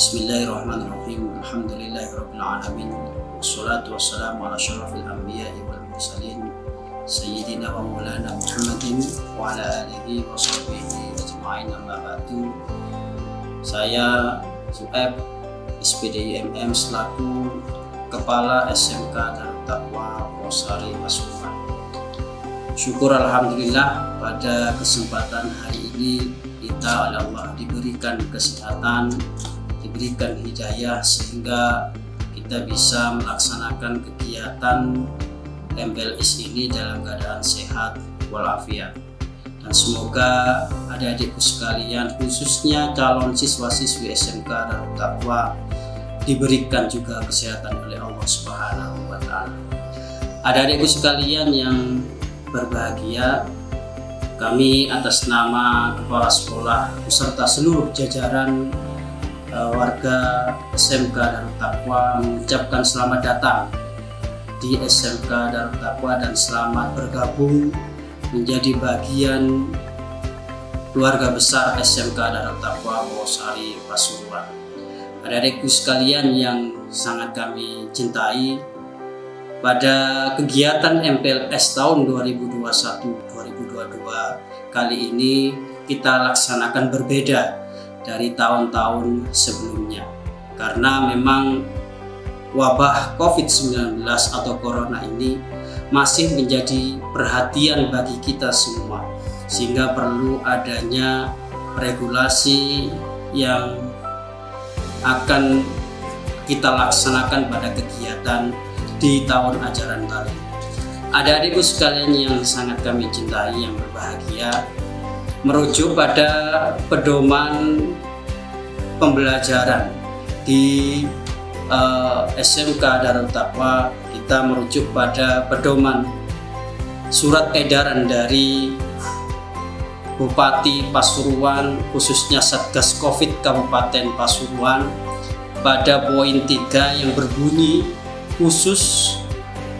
Bismillahirrahmanirrahim. Alhamdulillahirabbil alamin. Wassalatu wassalamu ala asyrafil anbiya'i wal mursalin sayyidina wa maulana Muhammadin wa ala alihi wa sahbihi ajma'in, amma ba'du. Saya Zu'aib SPDI selaku Kepala SMK Darut Taqwa Posari Pasuruan. Syukur alhamdulillah pada kesempatan hari ini kita oleh Allah diberikan kesehatan, diberikan hidayah sehingga kita bisa melaksanakan kegiatan MPLS ini dalam keadaan sehat walafiat. Dan semoga adik-adikku sekalian, khususnya calon siswa-siswi SMK Darut Taqwa, diberikan juga kesehatan oleh Allah Subhanahu wa Ta'ala. Adik-adikku sekalian yang berbahagia, kami atas nama Kepala Sekolah beserta seluruh jajaran warga SMK Darut Taqwa mengucapkan selamat datang di SMK Darut Taqwa dan selamat bergabung menjadi bagian keluarga besar SMK Darut Taqwa Posari Pasuruan. Adik-adikku sekalian yang sangat kami cintai, pada kegiatan MPLS tahun 2021-2022 kali ini kita laksanakan berbeda dari tahun-tahun sebelumnya, karena memang wabah COVID-19 atau Corona ini masih menjadi perhatian bagi kita semua, sehingga perlu adanya regulasi yang akan kita laksanakan pada kegiatan di tahun ajaran baru. Adik-adikku sekalian yang sangat kami cintai, yang berbahagia, merujuk pada pedoman pembelajaran di SMK Darut Taqwa, kita merujuk pada pedoman surat edaran dari Bupati Pasuruan, khususnya Satgas Covid Kabupaten Pasuruan, pada poin 3 yang berbunyi khusus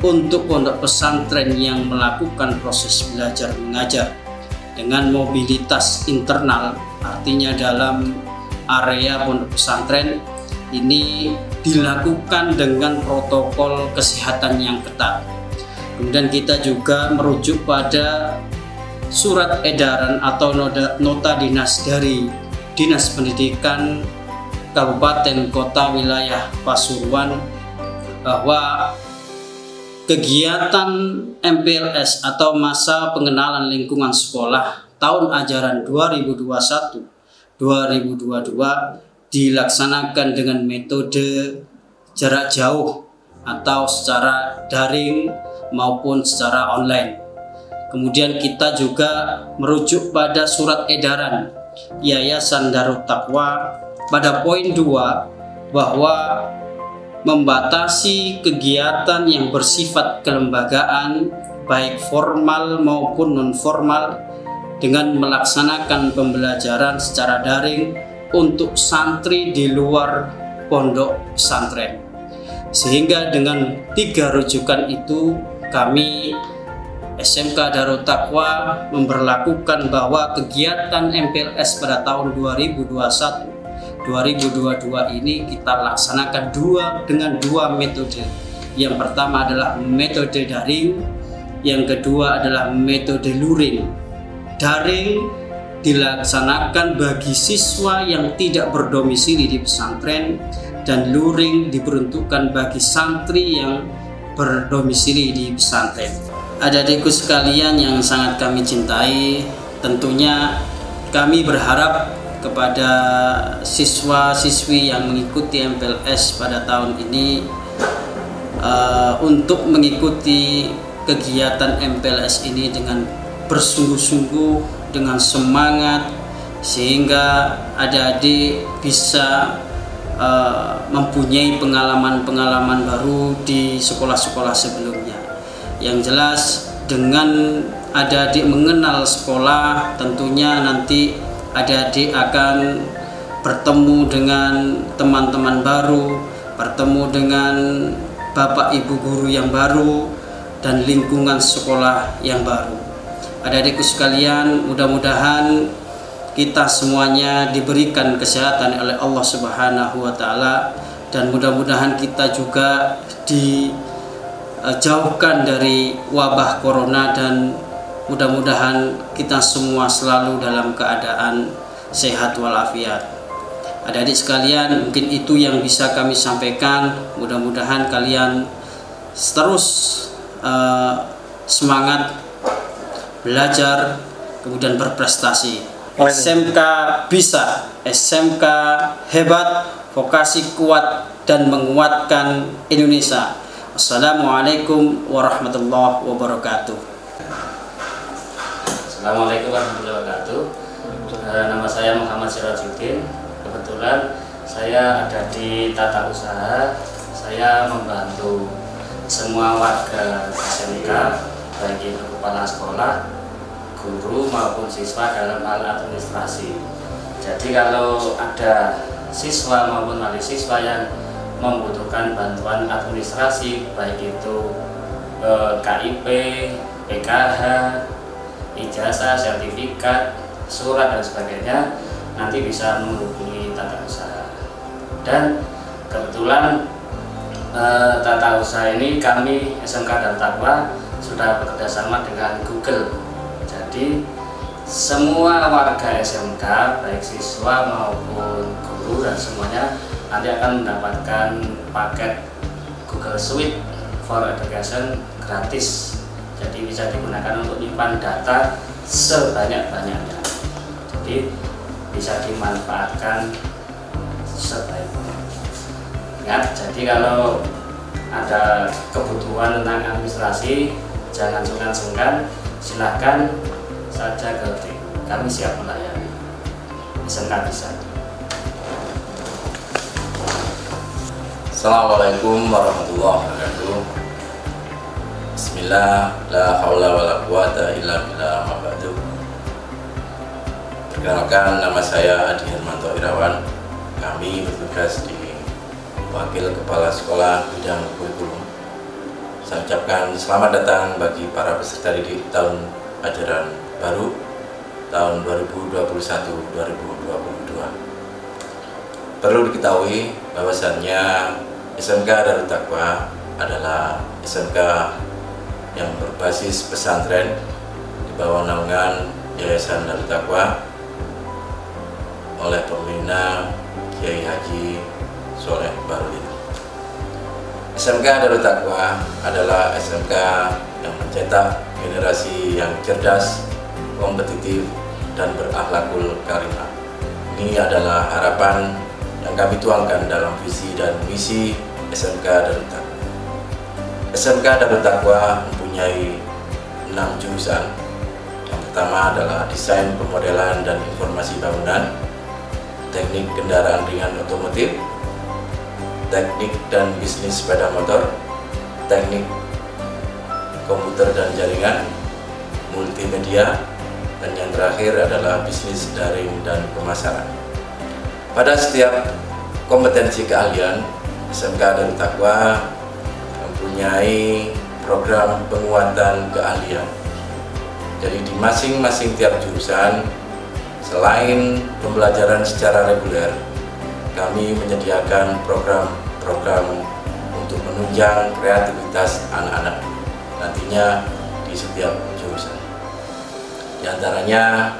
untuk pondok pesantren yang melakukan proses belajar mengajar dengan mobilitas internal, artinya dalam area pondok pesantren ini dilakukan dengan protokol kesehatan yang ketat. Kemudian kita juga merujuk pada surat edaran atau nota dinas dari Dinas Pendidikan Kabupaten Kota Wilayah Pasuruan bahwa kegiatan MPLS atau masa pengenalan lingkungan sekolah tahun ajaran 2021-2022 dilaksanakan dengan metode jarak jauh atau secara daring maupun secara online. Kemudian kita juga merujuk pada surat edaran Yayasan Darut Taqwa pada poin 2 bahwa membatasi kegiatan yang bersifat kelembagaan baik formal maupun non formal dengan melaksanakan pembelajaran secara daring untuk santri di luar pondok pesantren. Sehingga dengan 3 rujukan itu kami SMK Darut Taqwa memberlakukan bahwa kegiatan MPLS pada tahun 2021-2022 ini kita laksanakan dengan dua metode. Yang pertama adalah metode daring, yang kedua adalah metode luring. Daring dilaksanakan bagi siswa yang tidak berdomisili di pesantren, dan luring diperuntukkan bagi santri yang berdomisili di pesantren. Adik-adikku sekalian yang sangat kami cintai, tentunya kami berharap kepada siswa-siswi yang mengikuti MPLS pada tahun ini untuk mengikuti kegiatan MPLS ini dengan bersungguh-sungguh, dengan semangat, sehingga adik-adik bisa mempunyai pengalaman-pengalaman baru di sekolah-sekolah sebelumnya. Yang jelas dengan adik-adik mengenal sekolah, tentunya nanti adik-adik akan bertemu dengan teman-teman baru, bertemu dengan bapak ibu guru yang baru, dan lingkungan sekolah yang baru. Adik-adikku sekalian, mudah-mudahan kita semuanya diberikan kesehatan oleh Allah Subhanahu wa taala, dan mudah-mudahan kita juga dijauhkan dari wabah corona, dan mudah-mudahan kita semua selalu dalam keadaan sehat walafiat. Adik-adik sekalian, mungkin itu yang bisa kami sampaikan. Mudah-mudahan kalian terus semangat belajar, kemudian berprestasi. SMK bisa, SMK hebat, vokasi kuat dan menguatkan Indonesia. Assalamualaikum warahmatullahi wabarakatuh. Assalamualaikum warahmatullahi wabarakatuh. Nama saya Muhammad Sirajuddin. Kebetulan saya ada di tata usaha. Saya membantu semua warga SMK, baik itu kepala sekolah, guru maupun siswa dalam hal administrasi. Jadi kalau ada siswa maupun mahasiswa yang membutuhkan bantuan administrasi, baik itu KIP, PKH, ijazah, sertifikat, surat dan sebagainya, nanti bisa menghubungi tata usaha. Dan kebetulan tata usaha ini kami SMK Darut Taqwa sudah bekerjasama dengan Google. Jadi semua warga SMK, baik siswa maupun guru dan semuanya, nanti akan mendapatkan paket Google Suite for Education gratis. Jadi bisa digunakan untuk menyimpan data sebanyak-banyaknya. Jadi bisa dimanfaatkan sebaik-baiknya. Ingat, jadi kalau ada kebutuhan tentang administrasi, jangan sungkan-sungkan, silahkan saja ke tim. Kami siap melayani. SMK bisa. Assalamualaikum warahmatullahi wabarakatuh. Bismillah, la haula wa la quwata illa billah, amma ba'du. Perkenalkan, nama saya Adi Hermanto Irawan. Kami bertugas di Wakil Kepala Sekolah Bidang Kurikulum. Saya ucapkan selamat datang bagi para peserta didik tahun ajaran baru tahun 2021-2022. Perlu diketahui bahwasannya SMK Darut Taqwa adalah SMK yang berbasis pesantren di bawah naungan Yayasan Darut Taqwa oleh pembina Kiai Haji Soleh Barudin. SMK Darut Taqwa adalah SMK yang mencetak generasi yang cerdas, kompetitif, dan berakhlakul karimah. Ini adalah harapan yang kami tuangkan dalam visi dan misi SMK Darut Taqwa. SMK Darut Taqwa mempunyai 6 jurusan. Yang pertama adalah desain pemodelan dan informasi bangunan, teknik kendaraan ringan otomotif, teknik dan bisnis sepeda motor, teknik komputer dan jaringan, multimedia, dan yang terakhir adalah bisnis daring dan pemasaran. Pada setiap kompetensi keahlian, SMK Darut Taqwa mempunyai program penguatan keahlian. Jadi di masing-masing tiap jurusan, selain pembelajaran secara reguler, kami menyediakan program-program untuk menunjang kreativitas anak-anak nantinya di setiap jurusan. Di antaranya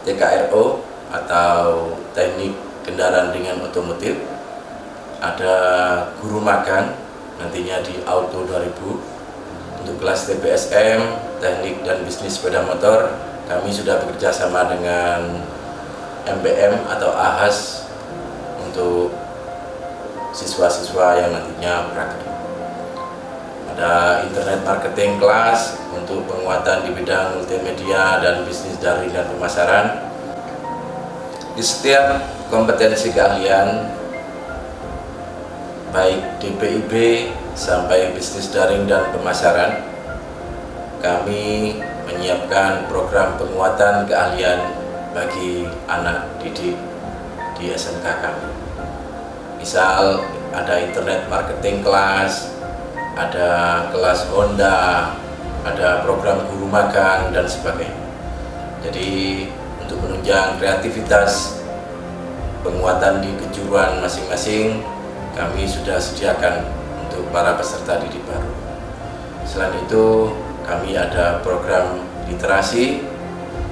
TKRO atau teknik kendaraan ringan otomotif, ada guru magang nantinya di Auto 2000. Untuk kelas TPSM, teknik dan bisnis sepeda motor, kami sudah bekerja sama dengan MBM atau AHAS untuk siswa-siswa yang nantinya praktik. Ada internet marketing kelas untuk penguatan di bidang multimedia dan bisnis daring dan pemasaran. Di setiap kompetensi keahlian, baik DPIB sampai bisnis daring dan pemasaran, kami menyiapkan program penguatan keahlian bagi anak didik di SMK kami. Misal ada internet marketing kelas, ada kelas Honda, ada program guru magang dan sebagainya. Jadi untuk menunjang kreativitas, penguatan di kejuruan masing-masing, kami sudah sediakan untuk para peserta didik baru. Selain itu, kami ada program literasi,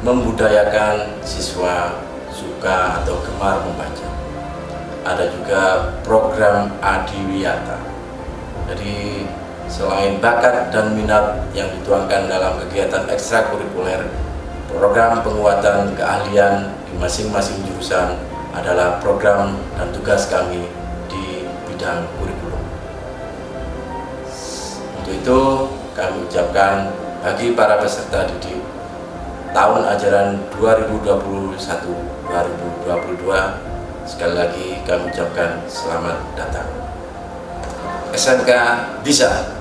membudayakan siswa suka atau gemar membaca. Ada juga program adiwiyata. Jadi selain bakat dan minat yang dituangkan dalam kegiatan ekstrakurikuler, program penguatan keahlian di masing-masing jurusan adalah program dan tugas kami di bidang kurikulum. Untuk itu kami ucapkan bagi para peserta didik tahun ajaran 2021-2022, sekali lagi kami ucapkan selamat datang. SMK bisa.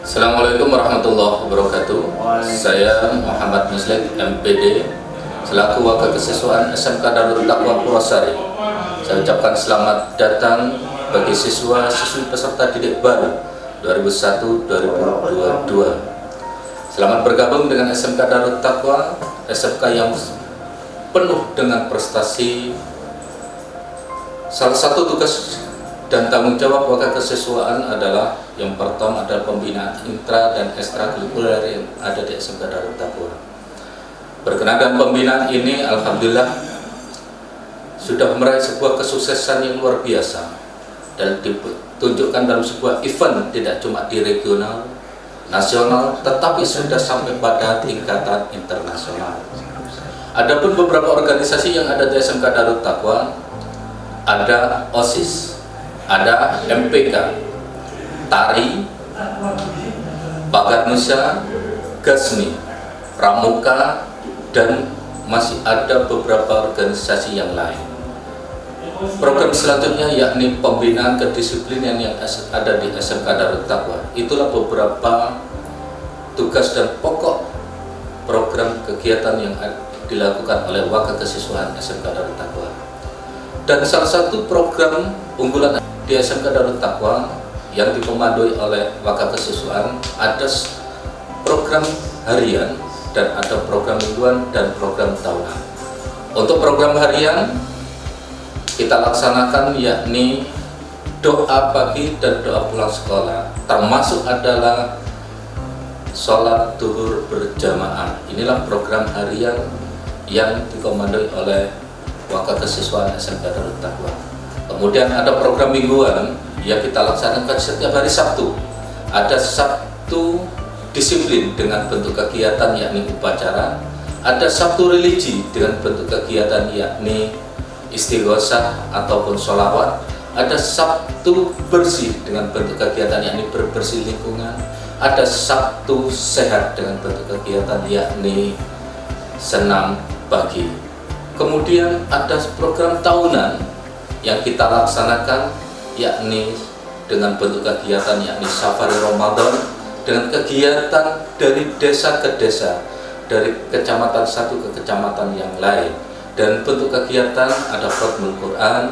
Assalamualaikum warahmatullahi wabarakatuh. Saya Muhammad Muslim MPD selaku Wakil Kesiswaan SMK Darul Taqwa Purwosari. Saya ucapkan selamat datang bagi siswa-siswi peserta didik baru 2001-2022. Selamat bergabung dengan SMK Darul Taqwa, SMK yang penuh dengan prestasi. Salah satu tugas dan tanggung jawab wakil kesiswaan adalah yang pertama adalah pembinaan intra dan ekstrakurikuler yang ada di SMK Darul Taqwa. Berkenaan dengan pembinaan ini, alhamdulillah sudah meraih sebuah kesuksesan yang luar biasa dan ditunjukkan dalam sebuah event tidak cuma di regional, nasional, tetapi sudah sampai pada tingkatan internasional. Adapun beberapa organisasi yang ada di SMK Darul Taqwa, ada OSIS, ada MPK, Tari, Pagar Nusa, Gasmi, Pramuka, dan masih ada beberapa organisasi yang lain. Program selanjutnya yakni pembinaan kedisiplinan yang ada di SMK Darul Taqwa. Itulah beberapa tugas dan pokok program kegiatan yang dilakukan oleh wakil kesiswaan SMK Darul Taqwa. Dan salah satu program unggulan di SMK Darul Taqwa yang dikomandoi oleh wakil kesiswaan ada program harian dan ada program mingguan dan program tahunan. Untuk program harian kita laksanakan yakni doa pagi dan doa pulang sekolah, termasuk adalah sholat duhur berjamaah. Inilah program harian yang dikomandoi oleh wakil kesiswaan SMK Darul Taqwa. Kemudian ada program mingguan yang kita laksanakan setiap hari Sabtu. Ada Sabtu disiplin dengan bentuk kegiatan yakni upacara. Ada Sabtu religi dengan bentuk kegiatan yakni istighosah ataupun sholawat. Ada Sabtu bersih dengan bentuk kegiatan yakni berbersih lingkungan. Ada Sabtu sehat dengan bentuk kegiatan yakni senam pagi. Kemudian ada program tahunan yang kita laksanakan yakni dengan bentuk kegiatan yakni safari Ramadan, dengan kegiatan dari desa ke desa, dari kecamatan satu ke kecamatan yang lain. Dan bentuk kegiatan ada khatmul Quran,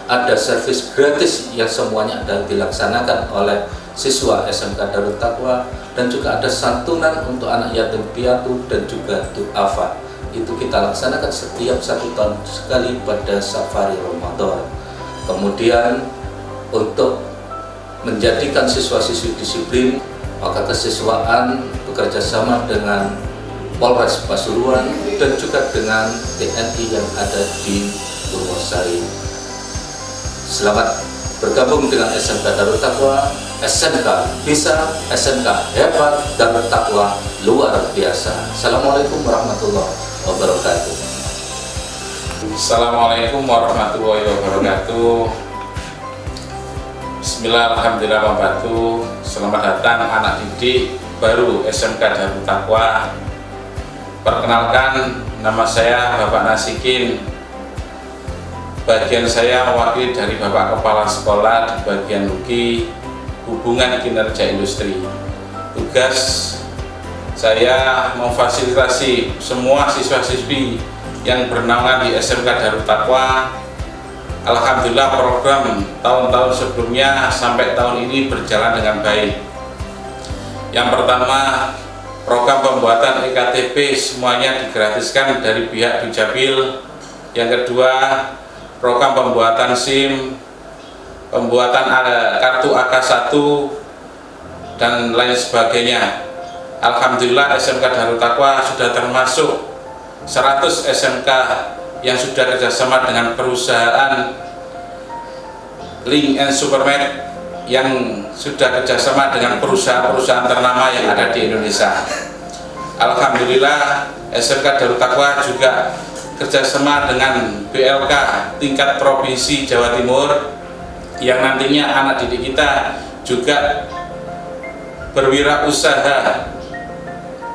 ada servis gratis yang semuanya adalah dilaksanakan oleh siswa SMK Darul Taqwa, dan juga ada santunan untuk anak yatim piatu dan juga du'afa. Itu kita laksanakan setiap 1 tahun sekali pada safari Ramadan. Kemudian untuk menjadikan siswa-siswi disiplin, maka kesiswaan bekerja sama dengan Polres Pasuruan dan juga dengan TNI yang ada di Purwosari. Selamat bergabung dengan SMK Darul Taqwa. SMK bisa, SMK hebat, Darul Taqwa luar biasa. Assalamualaikum warahmatullahi wabarakatuh. Assalamualaikum warahmatullahi wabarakatuh. Bismillah, alhamdulillah, wabarakatuh. Selamat datang anak didik baru SMK Darul Taqwa. Perkenalkan, nama saya Bapak Nasikin. Bagian saya mewakili dari Bapak Kepala Sekolah di bagian HUKI, Hubungan Kinerja Industri. Tugas saya memfasilitasi semua siswa-siswi yang bernaungan di SMK Darul Taqwa. Alhamdulillah program tahun-tahun sebelumnya sampai tahun ini berjalan dengan baik. Yang pertama, program pembuatan EKTP semuanya digratiskan dari pihak Dukcapil. Yang kedua, program pembuatan SIM, pembuatan kartu AK1 dan lain sebagainya. Alhamdulillah SMK Darut Taqwa sudah termasuk 100 SMK yang sudah kerjasama dengan perusahaan Link and Supermed, yang sudah kerjasama dengan perusahaan-perusahaan ternama yang ada di Indonesia. Alhamdulillah SMK Darut Taqwa juga kerjasama dengan BLK tingkat provinsi Jawa Timur, yang nantinya anak didik kita juga berwirausaha,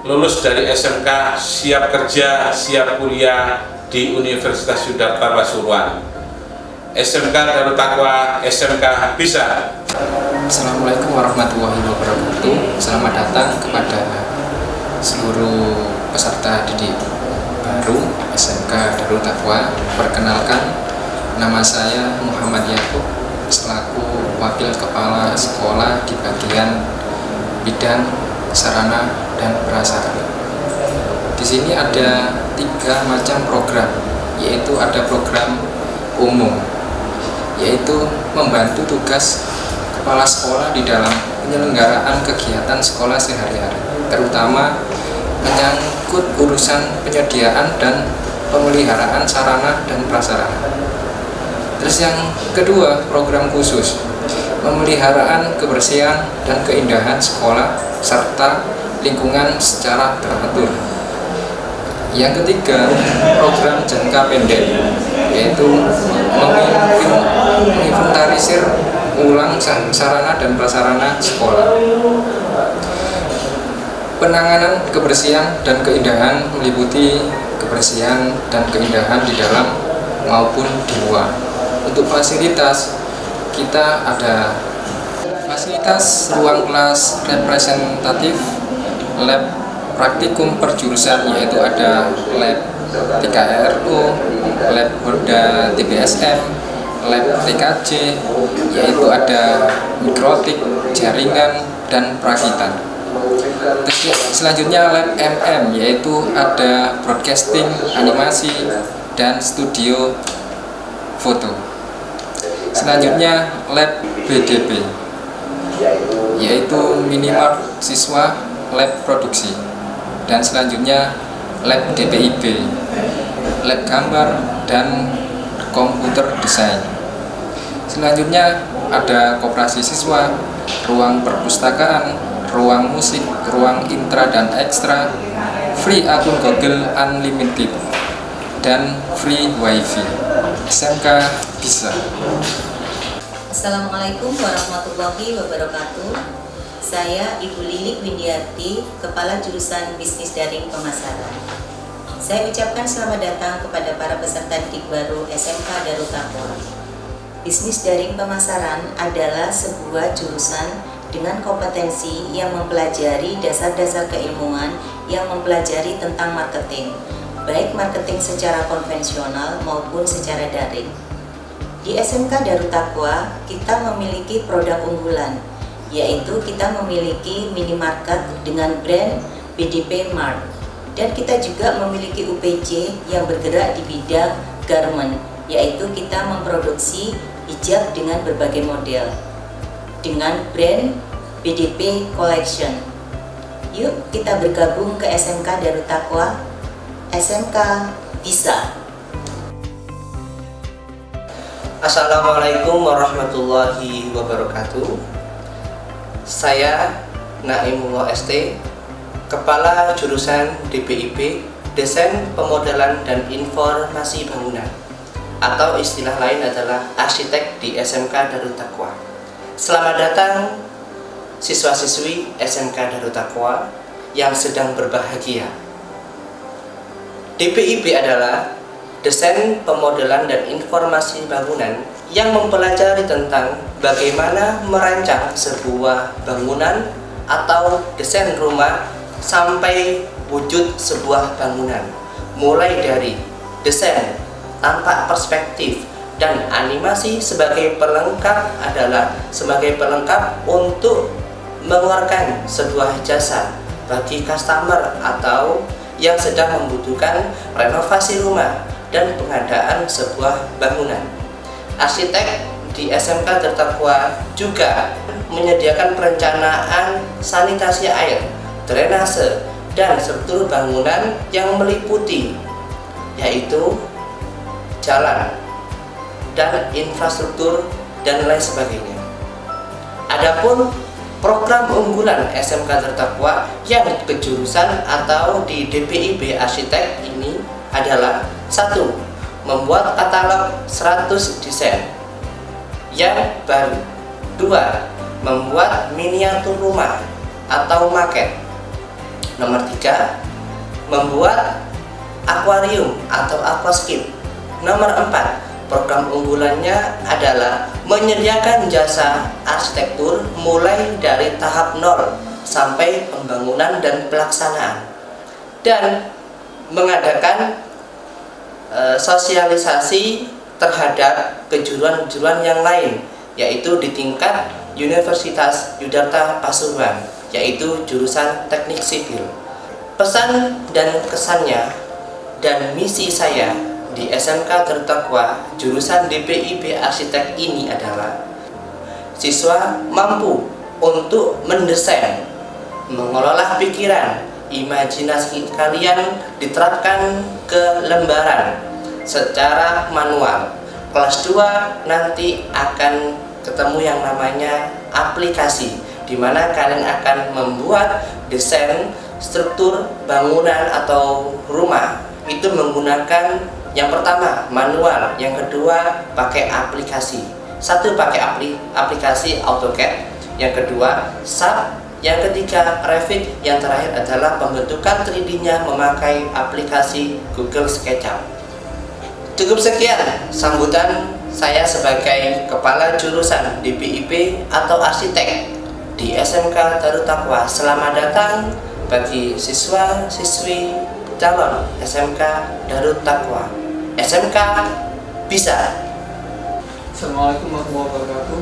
lulus dari SMK, siap kerja, siap kuliah di Universitas Siddhartha Pasuruan. SMK Darut Taqwa, SMK bisa. Assalamualaikum warahmatullahi wabarakatuh. Selamat datang kepada seluruh peserta didik baru SMK Darut Taqwa. Perkenalkan, nama saya Muhammad Yakub selaku Wakil Kepala Sekolah di bagian bidang sarana dan prasarana. Di sini ada 3 macam program, yaitu ada program umum, yaitu membantu tugas kepala sekolah di dalam penyelenggaraan kegiatan sekolah sehari-hari, terutama menyangkut urusan penyediaan dan pemeliharaan sarana dan prasarana. Terus yang kedua, program khusus, pemeliharaan kebersihan dan keindahan sekolah serta lingkungan secara teratur. Yang ketiga, program jangka pendek, yaitu menginventarisir ulang sarana dan prasarana sekolah. Penanganan kebersihan dan keindahan meliputi kebersihan dan keindahan di dalam maupun di luar. Untuk fasilitas, kita ada fasilitas ruang kelas representatif, lab praktikum perjurusan, yaitu ada lab TKRU, lab Horda TBSM, lab TKJ, yaitu ada mikrotik, jaringan, dan perakitan. Terus selanjutnya lab MM, yaitu ada broadcasting, animasi, dan studio foto. Selanjutnya lab BDP, yaitu minimart siswa, lab produksi. Dan selanjutnya lab DPIB, lab gambar dan komputer desain. Selanjutnya ada koperasi siswa, ruang perpustakaan, ruang musik, ruang intra dan ekstra, free akun Google Unlimited, dan free wifi. SMK bisa. Assalamualaikum warahmatullahi wabarakatuh. Saya Ibu Lilik Windiarti, Kepala Jurusan Bisnis Daring Pemasaran. Saya ucapkan selamat datang kepada para peserta didik baru SMK Darut Taqwa. Bisnis Daring Pemasaran adalah sebuah jurusan dengan kompetensi yang mempelajari dasar-dasar keilmuan yang mempelajari tentang marketing, baik marketing secara konvensional maupun secara daring. Di SMK Darut Taqwa, kita memiliki produk unggulan, yaitu kita memiliki minimarket dengan brand BDP Mart, dan kita juga memiliki UPJ yang bergerak di bidang garment, yaitu kita memproduksi hijab dengan berbagai model dengan brand BDP Collection. Yuk kita bergabung ke SMK Darut Taqwa. SMK bisa. Assalamualaikum warahmatullahi wabarakatuh. Saya Naimullah ST, Kepala Jurusan DPIB, Desain Pemodelan dan Informasi Bangunan, atau istilah lain adalah arsitek di SMK Darut Taqwa. Selamat datang siswa-siswi SMK Darut Taqwa yang sedang berbahagia. DPIB adalah Desain Pemodelan dan Informasi Bangunan yang mempelajari tentang bagaimana merancang sebuah bangunan atau desain rumah sampai wujud sebuah bangunan, mulai dari desain, tampak perspektif, dan animasi sebagai pelengkap untuk mengeluarkan sebuah jasa bagi customer atau yang sedang membutuhkan renovasi rumah dan pengadaan sebuah bangunan. Arsitek di SMK Terdakwa juga menyediakan perencanaan sanitasi air, drainase, dan struktur bangunan yang meliputi yaitu jalan dan infrastruktur dan lain sebagainya. Adapun program unggulan SMK Terdakwa yang kejurusan atau di DPIB Arsitek ini adalah 1. Membuat katalog 100 desain yang baru. 2. Membuat miniatur rumah atau maket. Nomor 3. Membuat akuarium atau aquascape. Nomor 4. Program unggulannya adalah menyediakan jasa arsitektur mulai dari tahap 0 sampai pembangunan dan pelaksanaan, dan mengadakan sosialisasi terhadap kejuruan-kejuruan yang lain, yaitu di tingkat Universitas Yudharta Pasuruan, yaitu jurusan teknik sipil. Pesan dan kesannya dan misi saya di SMK Terdakwa jurusan DPIB Arsitek ini adalah siswa mampu untuk mendesain, mengelola pikiran, imajinasi kalian diterapkan ke lembaran secara manual. Kelas 2 nanti akan ketemu yang namanya aplikasi, di mana kalian akan membuat desain struktur bangunan atau rumah itu menggunakan yang pertama manual, yang kedua pakai aplikasi. Satu pakai aplikasi AutoCAD, yang kedua SAP, yang ketiga Revit, yang terakhir adalah pembentukan 3D-nya memakai aplikasi Google SketchUp. Cukup sekian sambutan saya sebagai kepala jurusan DPIB atau arsitek di SMK Darut Taqwa. Selamat datang bagi siswa-siswi calon SMK Darut Taqwa. SMK bisa. Assalamualaikum warahmatullahi wabarakatuh.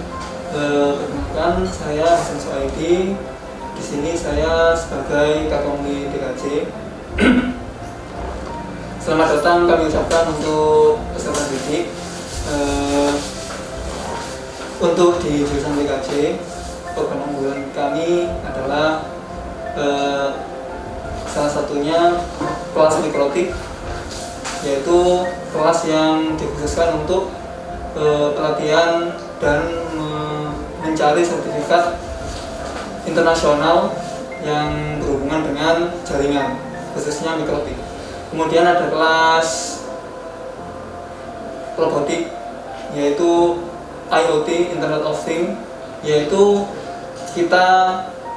Perkenalkan, saya Hasan Suaidi. Di sini saya sebagai Kapolri DKJ. Selamat datang kami ucapkan untuk peserta didik. Untuk di jurusan DKJ, program unggulan kami adalah salah satunya kelas mikrotik, yaitu kelas yang dikhususkan untuk pelatihan dan mencari sertifikat internasional yang berhubungan dengan jaringan, khususnya mikrotik. Kemudian ada kelas robotik, yaitu IoT, Internet of Things, yaitu kita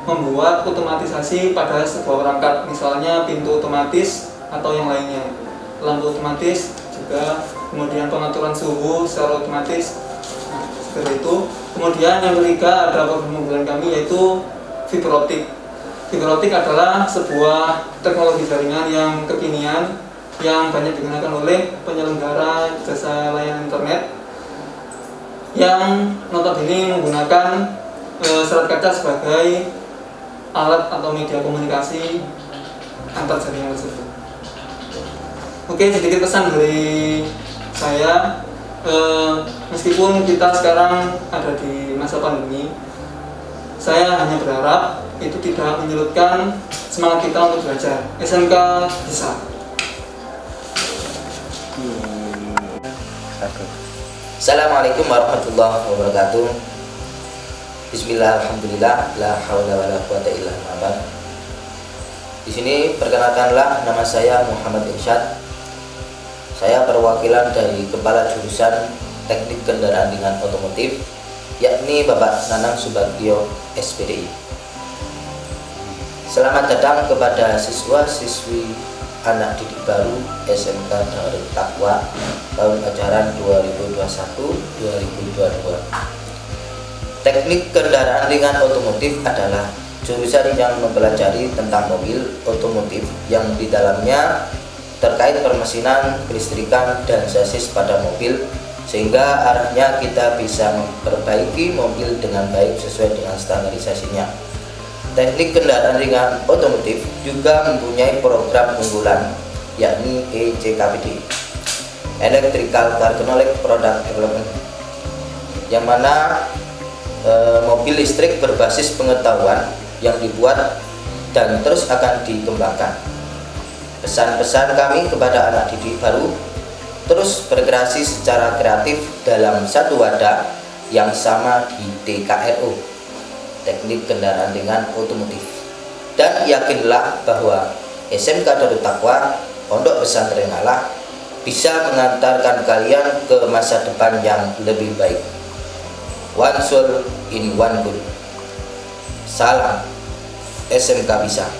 membuat otomatisasi pada sebuah perangkat, misalnya pintu otomatis atau yang lainnya, lampu otomatis juga, kemudian pengaturan suhu secara otomatis. Nah, seperti itu. Kemudian yang ketiga ada program unggulan kami, yaitu fiber optik. Fiber optik adalah sebuah teknologi jaringan yang kekinian yang banyak digunakan oleh penyelenggara jasa layanan internet yang notabene menggunakan serat kaca sebagai alat atau media komunikasi antar jaringan tersebut. Oke, sedikit pesan dari saya. Meskipun kita sekarang ada di masa pandemi, saya hanya berharap itu tidak menyurutkan semangat kita untuk belajar. SMK bisa. Assalamualaikum warahmatullahi wabarakatuh. Bismillah, alhamdulillah, la haula wala quwata illa billah. Di sini perkenalkanlah, nama saya Muhammad Irsyad. Saya perwakilan dari Kepala Jurusan Teknik Kendaraan Ringan Otomotif, yakni Bapak Nanang Subagio, SPDI. Selamat datang kepada siswa-siswi anak didik baru SMK Darut Taqwa tahun ajaran 2021-2022. Teknik kendaraan ringan otomotif adalah jurusan yang mempelajari tentang mobil otomotif yang di dalamnya terkait permesinan, kelistrikan, dan sasis pada mobil, sehingga arahnya kita bisa memperbaiki mobil dengan baik sesuai dengan standarisasinya. Teknik kendaraan ringan otomotif juga mempunyai program unggulan, yakni ECKPD, Electrical Cargonetic Product Development, yang mana mobil listrik berbasis pengetahuan yang dibuat dan terus akan dikembangkan. Pesan-pesan kami kepada anak didik baru, terus berkreasi secara kreatif dalam satu wadah yang sama di TKRO, Teknik Kendaraan Ringan Otomotif. Dan yakinlah bahwa SMK Darut Taqwa Pondok Pesantren Allah bisa mengantarkan kalian ke masa depan yang lebih baik. One soul in one good. Salam SMK Bisa.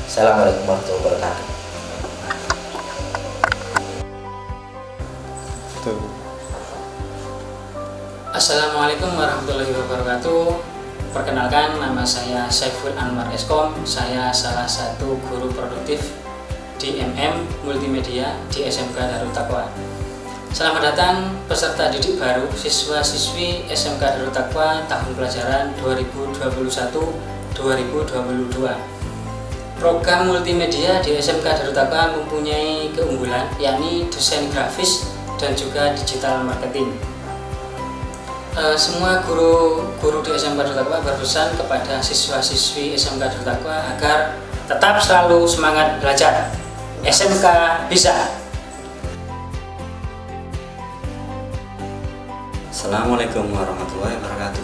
Assalamualaikum warahmatullahi wabarakatuh. Assalamualaikum warahmatullahi wabarakatuh. Perkenalkan, nama saya Saiful Anwar Eskom. Saya salah satu guru produktif di MM Multimedia di SMK Darut Taqwa. Selamat datang peserta didik baru siswa-siswi SMK Darut Taqwa tahun pelajaran 2021-2022. Program multimedia di SMK Darut Taqwa mempunyai keunggulan, yakni desain grafis dan juga digital marketing. Semua guru di SMK Darut Taqwa berpesan kepada siswa-siswi SMK Darut Taqwa agar tetap selalu semangat belajar. SMK Bisa. Assalamualaikum warahmatullahi wabarakatuh.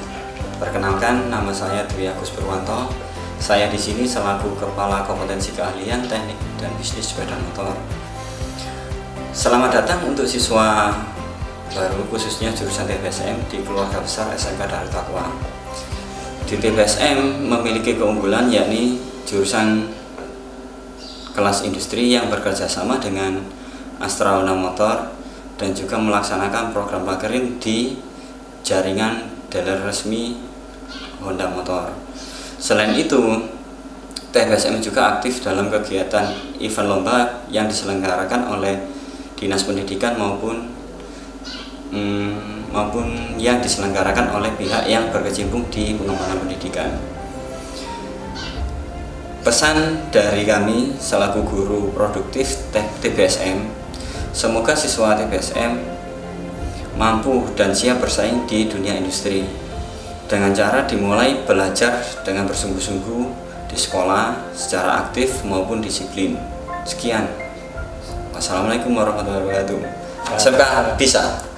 Perkenalkan, nama saya Dwi Agus Purwanto. Saya di sini selaku Kepala Kompetensi Keahlian Teknik dan Bisnis Sepeda Motor. Selamat datang untuk siswa baru, khususnya jurusan TBSM di keluarga besar SMK Darut Taqwa. Di TBSM memiliki keunggulan, yakni jurusan kelas industri yang bekerja sama dengan Astra Honda Motor dan juga melaksanakan program pakerin di jaringan dealer resmi Honda Motor. Selain itu, TBSM juga aktif dalam kegiatan event lomba yang diselenggarakan oleh Dinas Pendidikan maupun yang diselenggarakan oleh pihak yang berkecimpung di pengembangan pendidikan. Pesan dari kami selaku guru produktif TBSM, semoga siswa TBSM mampu dan siap bersaing di dunia industri dengan cara dimulai belajar dengan bersungguh-sungguh di sekolah secara aktif maupun disiplin. Sekian. Wassalamualaikum warahmatullahi wabarakatuh. SMK Bisa.